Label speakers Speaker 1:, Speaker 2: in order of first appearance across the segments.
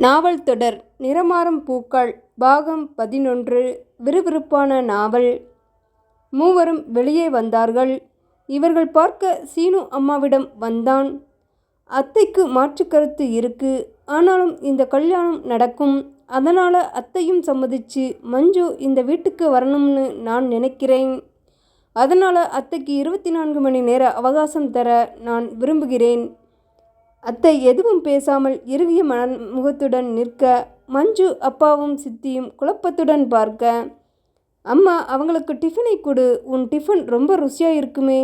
Speaker 1: நாவல் தொடர் நிறமாறும் பூக்கள் பாகம் 11. விறுவிறுப்பான நாவல். மூவரும் வெளியே வந்தார்கள். இவர்கள் பார்க்க சீனு அம்மாவிடம் வந்தான். அத்தைக்கு மாற்று கருத்து இருக்கு, ஆனாலும் இந்த கல்யாணம் நடக்கும். அதனால் அத்தையும் சம்மதிச்சு மஞ்சு இந்த வீட்டுக்கு வரணும்னு நான் நினைக்கிறேன். அதனால் அத்தைக்கு 24 மணி நேர அவகாசம் தர நான் விரும்புகிறேன். அத்தை எதுவும் பேசாமல் இறுகிய முகத்துடன் நிற்க, மஞ்சு அப்பாவும் சித்தியும் குழப்பத்துடன் பார்க்க, அம்மா அவங்களுக்கு டிஃபனை கொடு, உன் டிஃபன் ரொம்ப ருசியாக இருக்குமே.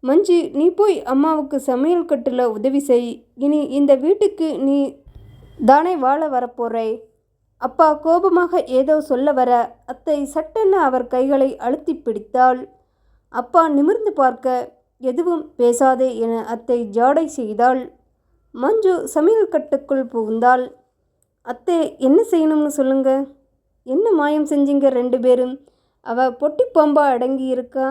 Speaker 1: மஞ்சு, நீ போய் அம்மாவுக்கு சமையல் கட்டில் உதவி செய். இனி இந்த வீட்டுக்கு நீ தானே வாழ வரப்போறே. அப்பா கோபமாக ஏதோ சொல்ல வர, அத்தை சட்டென அவர் கைகளை அழுத்தி பிடித்தாள். அப்பா நிமிர்ந்து பார்க்க, எதுவும் பேசாதே என அத்தை ஜாடை செய்தாள். மஞ்சு சமையல் கட்டுக்குள் புகுந்தாள். அத்தை என்ன செய்யணும்னு சொல்லுங்க. என்ன மாயம் செஞ்சீங்க 2 பேரும்? அவ பொட்டி பாம்பா அடங்கி இருக்கா?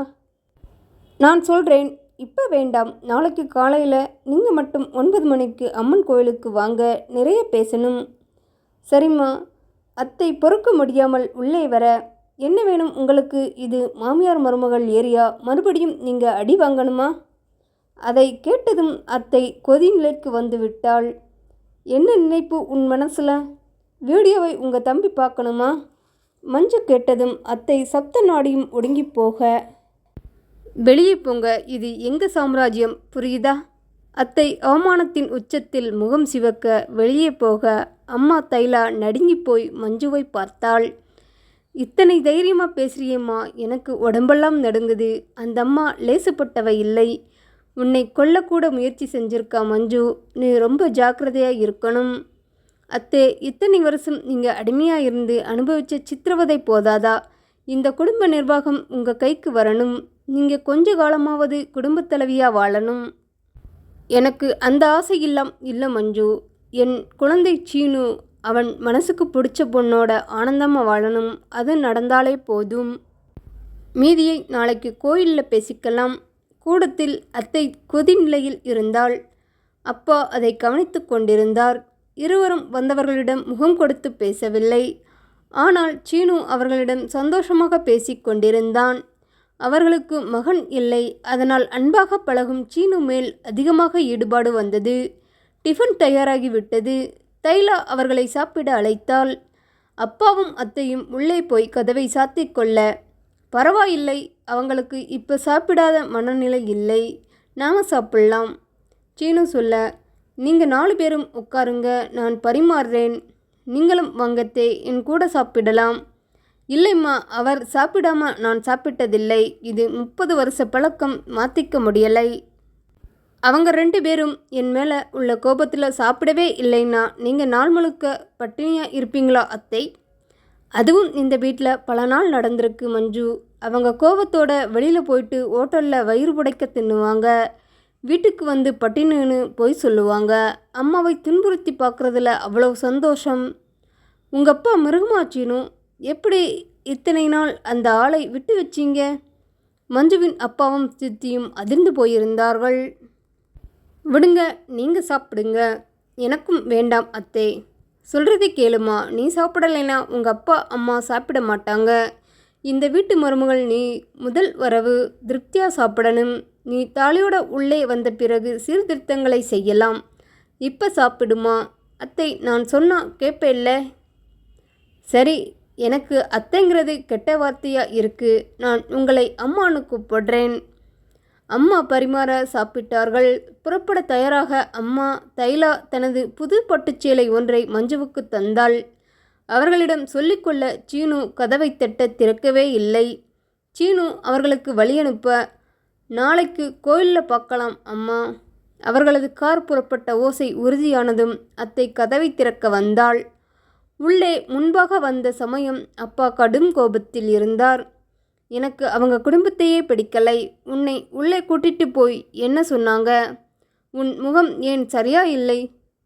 Speaker 1: நான் சொல்கிறேன், இப்போ வேண்டாம். நாளைக்கு காலையில் நீங்கள் மட்டும் 9 மணிக்கு அம்மன் கோயிலுக்கு வாங்க, நிறைய பேசணும். சரிம்மா. அத்தை பொறுக்க முடியாமல் உள்ளே வர, என்ன வேணும் உங்களுக்கு? இது மாமியார் மருமகள் ஏரியா, மறுபடியும் நீங்கள் அடி வாங்கணுமா? அதை கேட்டதும் அத்தை கொதிநிலைக்கு வந்து விட்டாள். என்ன நினைப்பு உன் மனசில்? வீடியோவை உங்கள் தம்பி பார்க்கணுமா? மஞ்சு கேட்டதும் அத்தை சப்த நாடியும் ஒடுங்கி போக, வெளியே போங்க, இது எங்கள் சாம்ராஜ்யம், புரியுதா? அத்தை அவமானத்தின் உச்சத்தில் முகம் சிவக்க வெளியே போக, அம்மா தைலா நடுங்கி போய் மஞ்சுவை பார்த்தாள். இத்தனை தைரியமாக பேசுறியம்மா, எனக்கு உடம்பெல்லாம் நடுங்குது. அந்த அம்மா லேசுப்பட்டவை இல்லை. உன்னை கொல்லக்கூட முயற்சி செஞ்சிருக்கா மஞ்சு. நீ ரொம்ப ஜாக்கிரதையாக இருக்கணும். அத்தே, இத்தனை வருஷம் நீங்கள் அடிமையாக இருந்து அனுபவித்த சித்திரவதை போதாதா? இந்த குடும்ப நிர்வாகம் உங்கள் கைக்கு வரணும். நீங்கள் கொஞ்ச காலமாவது குடும்பத் தலைவியாக வாழணும். எனக்கு அந்த ஆசையெல்லாம் இல்லை மஞ்சு. என் குழந்தை சீனு அவன் மனசுக்கு பிடிச்ச பொண்ணோட ஆனந்தமாக வாழணும். அது நடந்தாலே போதும். மீதியை நாளைக்கு கோயிலில் பேசிக்கலாம். கூடத்தில் அத்தை கொதிநிலையில் இருந்தாள். அப்பா அதை கவனித்து கொண்டிருந்தார். இருவரும் வந்தவர்களிடம் முகம் கொடுத்து பேசவில்லை. ஆனால் சீனு அவர்களிடம் சந்தோஷமாக பேசிக் கொண்டிருந்தான். அவர்களுக்கு மகன் இல்லை. அதனால் அன்பாக பழகும் சீனு மேல் அதிகமாக ஈடுபாடு வந்தது. டிஃபன் தயாராகிவிட்டது. தைலா அவர்களை சாப்பிட அழைத்தாள். அப்பாவும் அத்தையும் உள்ளே போய் கதவை சாத்திக் கொள்ள, பரவாயில்லை, அவங்களுக்கு இப்போ சாப்பிடாத மனநிலை இல்லை, நாம் சாப்பிடலாம். சீனு சொல்ல, நீங்கள் 4 பேரும் உட்காருங்க, நான் பரிமாறுறேன். நீங்களும் வாங்கத்தே, என் கூட சாப்பிடலாம். இல்லைம்மா, அவர் சாப்பிடாம நான் சாப்பிட்டதில்லை. இது 30 வருஷ பழக்கம், மாற்றிக்க முடியலை. அவங்க 2 பேரும் என் மேலே உள்ள கோபத்தில் சாப்பிடவே இல்லைன்னா நீங்கள் நாள் முழுக்க பட்டினியாக இருப்பீங்களா அத்தை? அதுவும் இந்த வீட்டில் பல நாள் நடந்திருக்கு மஞ்சு. அவங்க கோபத்தோட வெளியில் போயிட்டு ஹோட்டலில் வயிறு புடைக்க தின்னுவாங்க. வீட்டுக்கு வந்து பட்டினின்னு போய் சொல்லுவாங்க. அம்மாவை துன்புறுத்தி பார்க்குறதுல அவ்வளோ சந்தோஷம். உங்கள் அப்பா மிருகமாச்சினும் எப்படி இத்தனை நாள் அந்த ஆளை விட்டு வச்சிங்க? மஞ்சுவின் அப்பாவும் சித்தியும் அதிர்ந்து போயிருந்தார்கள். விடுங்க, நீங்கள் சாப்பிடுங்க. எனக்கும் வேண்டாம் அத்தே. சொல்கிறதை கேளுமா, நீ சாப்பிடலைன்னா உங்கள் அப்பா அம்மா சாப்பிட மாட்டாங்க. இந்த வீட்டு மருமகள் நீ, முதல் வரவு, திருப்தியாக சாப்பிடணும். நீ தாலியோட உள்ளே வந்த பிறகு சீர்திருத்தங்களை செய்யலாம். இப்போ சாப்பிடுமா அத்தை, நான் சொன்னால் கேட்பேல்ல? சரி, எனக்கு அத்தைங்கிறது கெட்ட வார்த்தையாக இருக்குது. நான் உங்களை அம்மானு கூப்பிடுறேன். அம்மா பரிமாற சாப்பிட்டார்கள். புறப்பட தயாராக அம்மா தைலா தனது புது பட்டுச்சேலை ஒன்றை மஞ்சுவுக்கு தந்தாள். அவர்களிடம் சொல்லிக்கொள்ள சீனு கதவை தட்ட திறக்கவே இல்லை. சீனு அவர்களுக்கு வழியனுப்ப, நாளைக்கு கோயிலில் பார்க்கலாம் அம்மா. அவர்களது கார் புறப்பட்ட ஓசை உறுதியானதும் அத்தை கதவை திறக்க வந்தாள். உள்ளே முன்பாக வந்த சமயம் அப்பா கடும் கோபத்தில் இருந்தார். எனக்கு அவங்க குடும்பத்தையே பிடிக்கலை. உன்னை உள்ளே கூட்டிட்டு போய் என்ன சொன்னாங்க? உன் முகம் ஏன் சரியா இல்லை?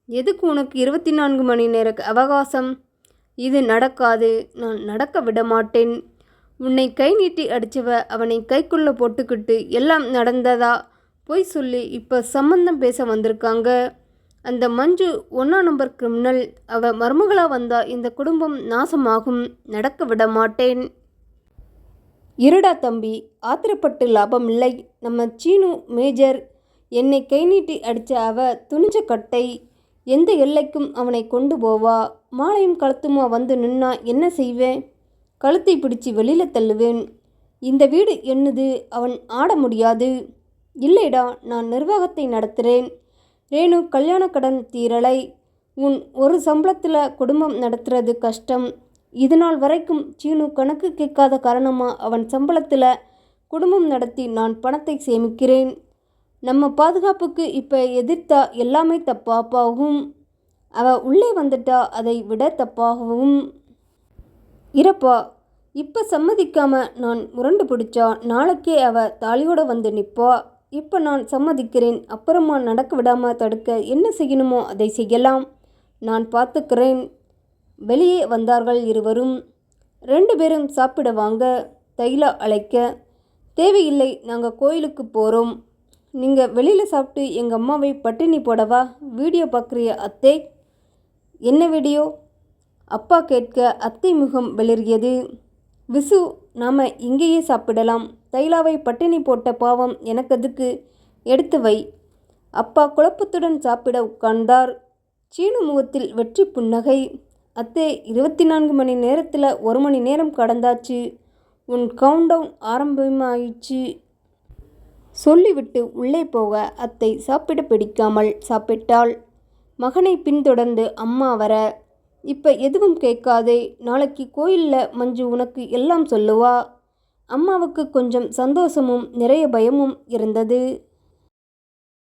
Speaker 1: எதுக்கு உனக்கு 24 மணி நேர அவகாசம்? இது நடக்காது. நான் நடக்க விட மாட்டேன். உன்னை கை நீட்டி அடித்தவ அவனை கைக்குள்ளே போட்டுக்கிட்டு எல்லாம் நடந்ததா பொய் சொல்லி இப்போ சம்மந்தம் பேச வந்திருக்காங்க. அந்த மஞ்சு 1ஆம் நம்பர் கிரிமினல். அவ மருமகளா வந்தா இந்த குடும்பம் நாசமாகும். நடக்க விட மாட்டேன். இருடா தம்பி, ஆத்திரப்பட்டு லாபமில்லை. நம்ம சீனு மேஜர். என்னை கை நீட்டி அடித்த அவ துணிஞ்ச கட்டை. எந்த எல்லைக்கும் அவனை கொண்டு போவா. மாலையும் கழுத்துமா வந்து நின்னா என்ன செய்வேன்? கழுத்தை பிடிச்சி வெளியில் தள்ளுவேன். இந்த வீடு என்னது? அவன் ஆட முடியாது. இல்லைடா, நான் நிர்வாகத்தை நடத்துகிறேன். ரேணு கல்யாண கடன் தீரலை. உன் ஒரு சம்பளத்தில் குடும்பம் நடத்துறது கஷ்டம். இதுநாள் வரைக்கும் சீனு கணக்கு கேட்காத காரணமாக அவன் சம்பளத்தில் குடும்பம் நடத்தி நான் பணத்தை சேமிக்கிறேன். நம்ம பாதுகாப்புக்கு இப்போ எதிர்த்தா எல்லாமே தப்பாகவும், அவள் உள்ளே வந்துட்டா அதை விட தப்பாகவும். இரப்பா, இப்போ சம்மதிக்காம நான் முரண்டு பிடிச்சா நாளைக்கே அவள் தாலியோடு வந்து நிற்பா. இப்போ நான் சம்மதிக்கிறேன். அப்புறமா நடக்க விடாமல் தடுக்க என்ன செய்யணுமோ அதை செய்யலாம். நான் பார்த்துக்கிறேன். வெளியே வந்தார்கள் இருவரும். 2 பேரும் சாப்பிட வாங்க. தைலா அழைக்க. தேவையில்லை, நாங்கள் கோயிலுக்கு போகிறோம். நீங்கள் வெளியில் சாப்பிட்டு எங்கள் அம்மாவை பட்டினி போடவா? வீடியோ பார்க்குறிய அத்தை? என்ன வீடியோ? அப்பா கேட்க அத்தை முகம் வெளிரியது. விசு, நாம் இங்கேயே சாப்பிடலாம். தைலாவை பட்டினி போட்ட பாவம் எனக்கு அதுக்கு. எடுத்து வை. அப்பா குழப்பத்துடன் சாப்பிட உட்கார்ந்தார். சீனு முகத்தில் வெற்றி புன்னகை. அத்தே, 24 மணி நேரத்தில் 1 மணி நேரம் கடந்தாச்சு. உன் கவுண்டவுன் ஆரம்பமாயிடுச்சு சொல்லிவிட்டு உள்ளே போக அத்தை சாப்பிட பிடிக்காமல் சாப்பிட்டாள். மகனை பின்தொடர்ந்து அம்மா வர, இப்போ எதுவும் கேட்காதே. நாளைக்கு கோயிலில் மஞ்சு உனக்கு எல்லாம் சொல்லுவா. அம்மாவுக்கு கொஞ்சம் சந்தோஷமும் நிறைய பயமும் இருந்தது.